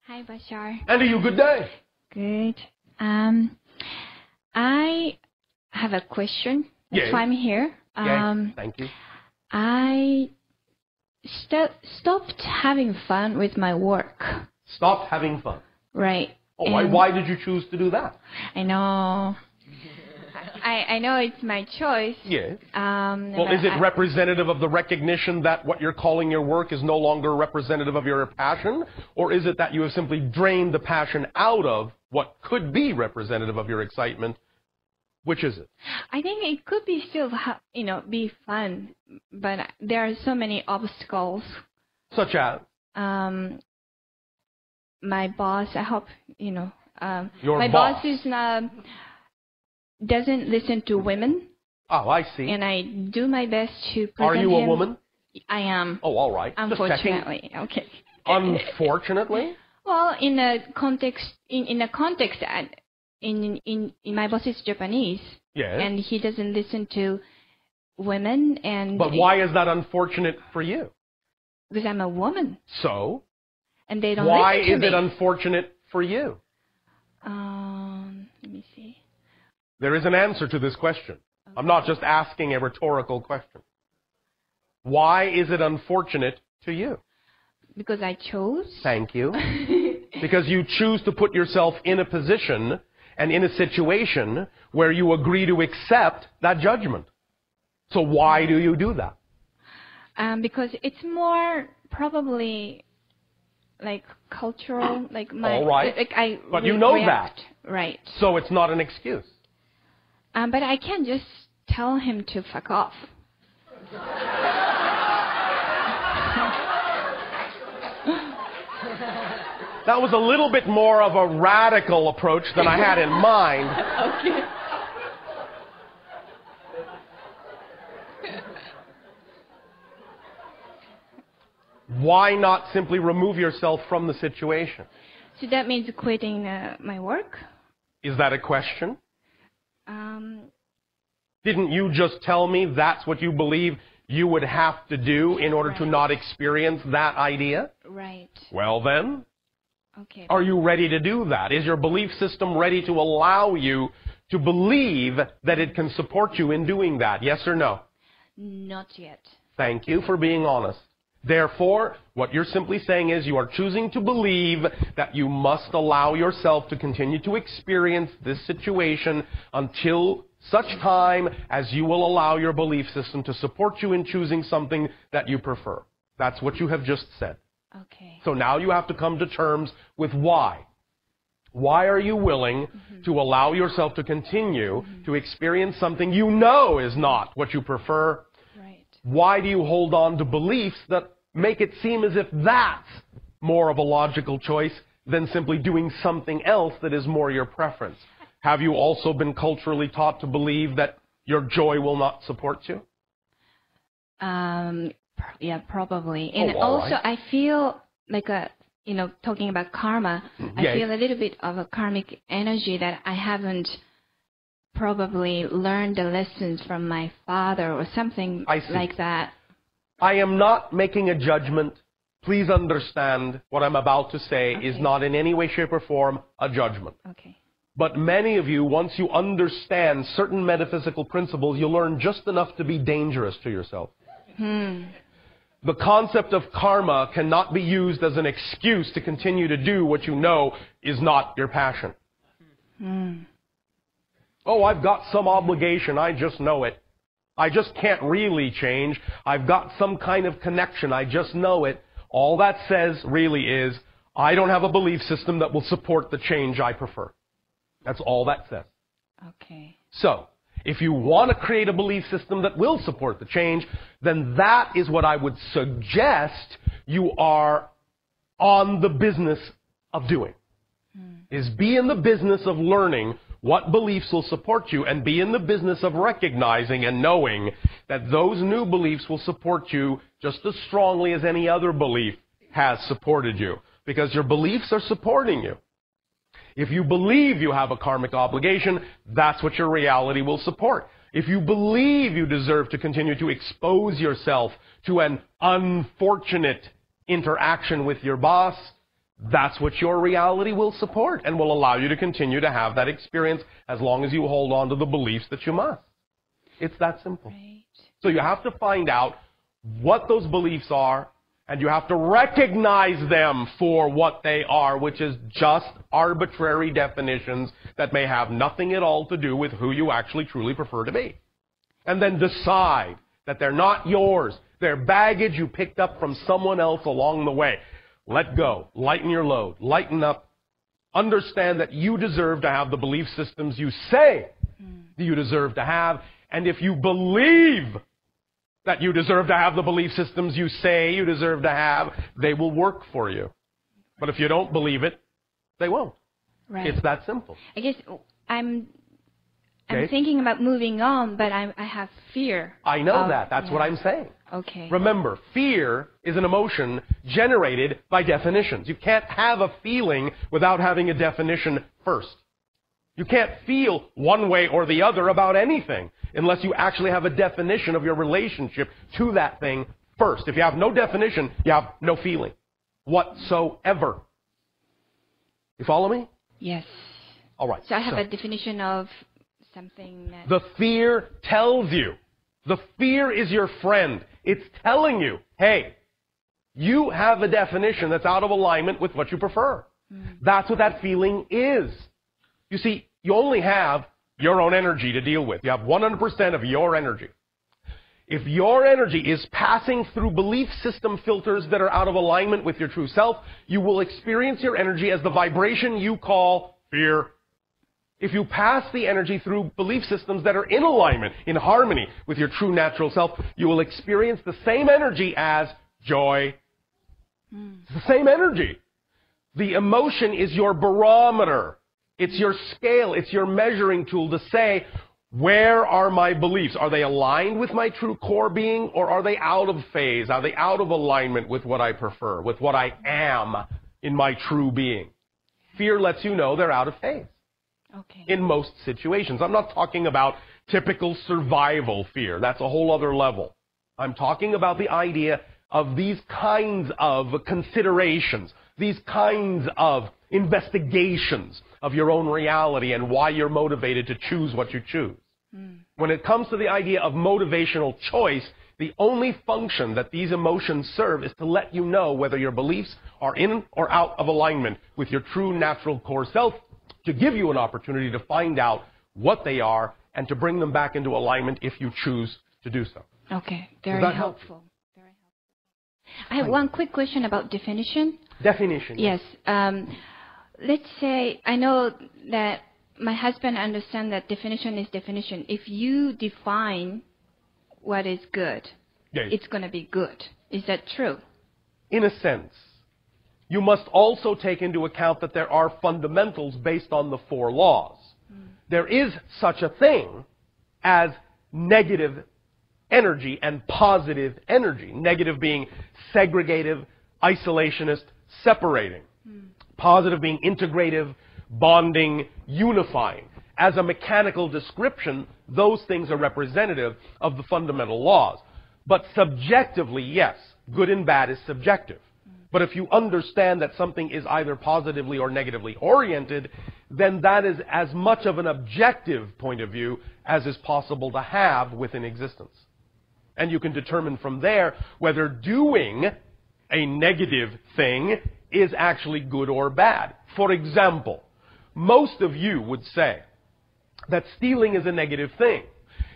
Hi, Bashar. And to you, good day. Good. I have a question. That's Yes. why I'm here. Yes, thank you. I stopped having fun with my work. Stopped having fun. Right. Oh, And why did you choose to do that? I know. I know it's my choice. Yes. Well, Is it representative of the recognition that what you're calling your work is no longer representative of your passion? Or is it that you have simply drained the passion out of what could be representative of your excitement? Which is it? I think it could be still, be fun, but there are so many obstacles. Such as? My boss, I hope, Your my boss is doesn't listen to women. Oh, I see. And I do my best to present Are you a him. woman? I am. Oh, all right. Unfortunately. Okay. Unfortunately? Well, in a context, in my boss is Japanese. Yes. And he doesn't listen to women. But why is that unfortunate for you? Because I'm a woman. So? And they don't Why listen to me. is it unfortunate for you? Let me see. There is an answer to this question. Okay. I'm not just asking a rhetorical question. Why is it unfortunate to you? Because I chose. Thank you. Because you choose to put yourself in a position and in a situation where you agree to accept that judgment. So why do you do that? Because it's more probably like cultural, like my. All right. Like but you know react. that. Right. So it's not an excuse. But I can't just tell him to fuck off. That was a little bit more of a radical approach than I had in mind. Okay. Why not simply remove yourself from the situation? So that means quitting my work? Is that a question? Didn't you just tell me that's what you believe you would have to do in order to not experience that idea? Right. Well then, okay. Are you ready to do that? Is your belief system ready to allow you to believe that it can support you in doing that? Yes or no? Not yet. Thank you for being honest. Therefore, what you're simply saying is you are choosing to believe that you must allow yourself to continue to experience this situation until such time as you will allow your belief system to support you in choosing something that you prefer. That's what you have just said. Okay. So now you have to come to terms with why. Why are you willing to allow yourself to continue to experience something you know is not what you prefer? Right. Why do you hold on to beliefs that make it seem as if that's more of a logical choice than simply doing something else that is more your preference? Have you also been culturally taught to believe that your joy will not support you? Yeah, probably. And all right. I feel like talking about karma, I feel a little bit of a karmic energy that I haven't probably learned the lessons from my father or something like that. I am not making a judgment. Please understand what I'm about to say is not in any way, shape, or form a judgment. Okay. But many of you, once you understand certain metaphysical principles, you learn just enough to be dangerous to yourself. The concept of karma cannot be used as an excuse to continue to do what you know is not your passion. Oh, I've got some obligation. I just know it. I just can't really change. I've got some kind of connection. I just know it. All that says really is, I don't have a belief system that will support the change I prefer. That's all that says. Okay. So, if you want to create a belief system that will support the change, then that is what I would suggest you are on the business of doing. Is be in the business of learning what beliefs will support you and be in the business of recognizing and knowing that those new beliefs will support you just as strongly as any other belief has supported you. Because your beliefs are supporting you. If you believe you have a karmic obligation, that's what your reality will support. If you believe you deserve to continue to expose yourself to an unfortunate interaction with your boss, that's what your reality will support and will allow you to continue to have that experience as long as you hold on to the beliefs that you must. It's that simple. Right. So you have to find out what those beliefs are, and you have to recognize them for what they are, which is just arbitrary definitions that may have nothing at all to do with who you actually truly prefer to be. And then decide that they're not yours. They're baggage you picked up from someone else along the way. Let go. Lighten your load. Lighten up. Understand that you deserve to have the belief systems you say you deserve to have. And if you believe that you deserve to have the belief systems you say you deserve to have, they will work for you. But if you don't believe it, they won't. Right. It's that simple. I guess I'm thinking about moving on, but I have fear. I know that. That's what I'm saying. Okay. Remember, fear is an emotion generated by definitions. You can't have a feeling without having a definition first. You can't feel one way or the other about anything unless you actually have a definition of your relationship to that thing first. If you have no definition, you have no feeling whatsoever. You follow me? Yes. All right. So I have a definition of something that... The fear tells you. The fear is your friend. It's telling you, hey, you have a definition that's out of alignment with what you prefer. That's what that feeling is. You see, you only have your own energy to deal with. You have 100% of your energy. If your energy is passing through belief system filters that are out of alignment with your true self, you will experience your energy as the vibration you call fear. If you pass the energy through belief systems that are in alignment, in harmony with your true natural self, you will experience the same energy as joy. It's the same energy. The emotion is your barometer. It's your scale. It's your measuring tool to say, where are my beliefs? Are they aligned with my true core being, or are they out of phase? Are they out of alignment with what I prefer, with what I am in my true being? Fear lets you know they're out of phase. Okay. In most situations. I'm not talking about typical survival fear. That's a whole other level. I'm talking about the idea of these kinds of considerations, these kinds of investigations of your own reality and why you're motivated to choose what you choose. When it comes to the idea of motivational choice, the only function that these emotions serve is to let you know whether your beliefs are in or out of alignment with your true natural core self, to give you an opportunity to find out what they are and to bring them back into alignment if you choose to do so. Okay, very Does that helpful. Very helpful. I have one quick question about definition. Definition. Yes. Let's say I know that my husband understands that definition is definition. If you define what is good, it's going to be good. Is that true? In a sense. You must also take into account that there are fundamentals based on the 4 laws. There is such a thing as negative energy and positive energy. Negative being segregative, isolationist, separating. Positive being integrative, bonding, unifying. As a mechanical description, those things are representative of the fundamental laws. But subjectively, yes, good and bad is subjective. But if you understand that something is either positively or negatively oriented, then that is as much of an objective point of view as is possible to have within existence. And you can determine from there whether doing a negative thing is actually good or bad. For example, most of you would say that stealing is a negative thing.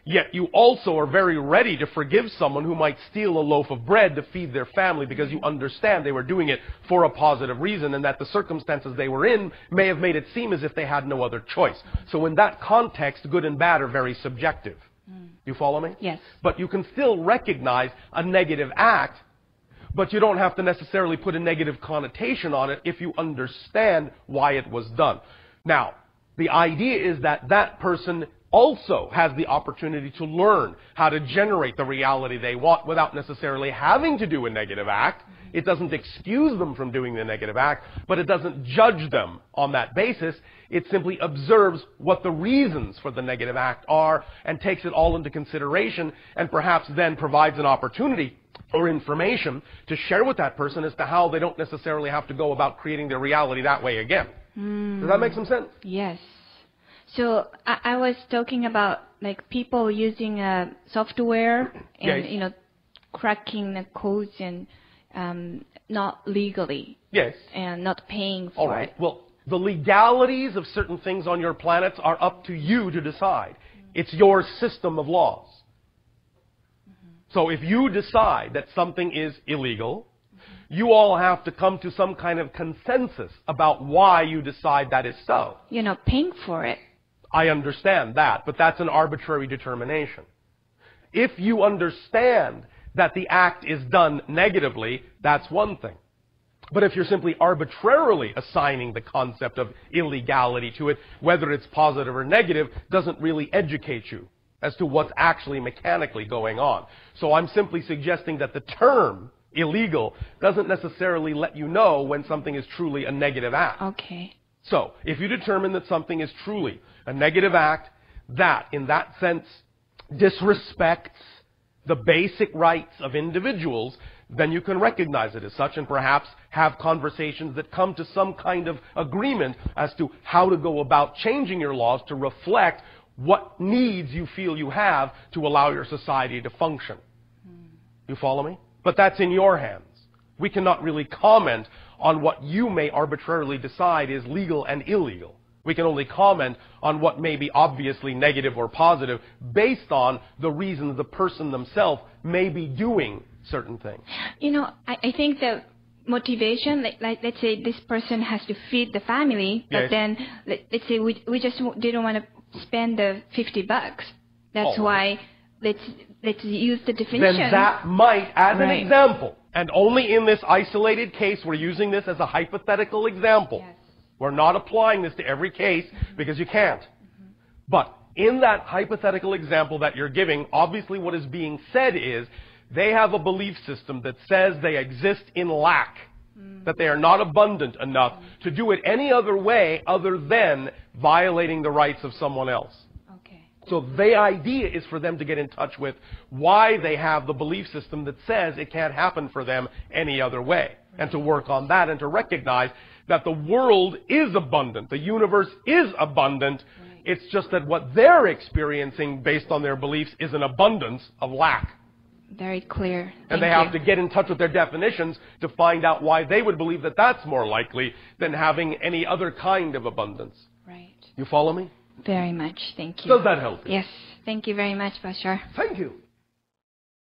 Yet you also are very ready to forgive someone who might steal a loaf of bread to feed their family because you understand they were doing it for a positive reason and that the circumstances they were in may have made it seem as if they had no other choice. So in that context, good and bad are very subjective. You follow me? Yes. But you can still recognize a negative act, but you don't have to necessarily put a negative connotation on it if you understand why it was done. Now, the idea is that that person also has the opportunity to learn how to generate the reality they want without necessarily having to do a negative act. It doesn't excuse them from doing the negative act, but it doesn't judge them on that basis. It simply observes what the reasons for the negative act are and takes it all into consideration and perhaps then provides an opportunity or information to share with that person as to how they don't necessarily have to go about creating their reality that way again. Does that make some sense? Yes. So I was talking about like people using software and Yes. cracking the codes and not legally. Yes. And not paying for All right. it. Well, the legalities of certain things on your planets are up to you to decide. It's your system of laws. So if you decide that something is illegal, you all have to come to some kind of consensus about why you decide that is so. You're not paying for it. I understand that, but that's an arbitrary determination. If you understand that the act is done negatively, that's one thing. But if you're simply arbitrarily assigning the concept of illegality to it, whether it's positive or negative, doesn't really educate you as to what's actually mechanically going on. So I'm simply suggesting that the term illegal doesn't necessarily let you know when something is truly a negative act. Okay. So if you determine that something is truly a negative act that, in that sense, disrespects the basic rights of individuals, then you can recognize it as such and perhaps have conversations that come to some kind of agreement as to how to go about changing your laws to reflect what needs you feel you have to allow your society to function. You follow me? But that's in your hands. We cannot really comment on what you may arbitrarily decide is legal and illegal. We can only comment on what may be obviously negative or positive based on the reasons the person themselves may be doing certain things. I think the motivation, like let's say this person has to feed the family, but Yes. then let's say we just didn't want to spend the $50. That's Oh. why let's use the definition. Then that might, as an Right. example, and only in this isolated case, we're using this as a hypothetical example. Yes. We're not applying this to every case because you can't. But in that hypothetical example that you're giving, obviously what is being said is they have a belief system that says they exist in lack, that they are not abundant enough to do it any other way other than violating the rights of someone else. Okay. So the idea is for them to get in touch with why they have the belief system that says it can't happen for them any other way. And to work on that and to recognize that the world is abundant. The universe is abundant. Right. It's just that what they're experiencing based on their beliefs is an abundance of lack. Very clear. And they Thank have you. to get in touch with their definitions to find out why they would believe that that's more likely than having any other kind of abundance. Right. You follow me? Very much. Thank you. Does that help you? Yes. Thank you very much, Bashar. Thank you.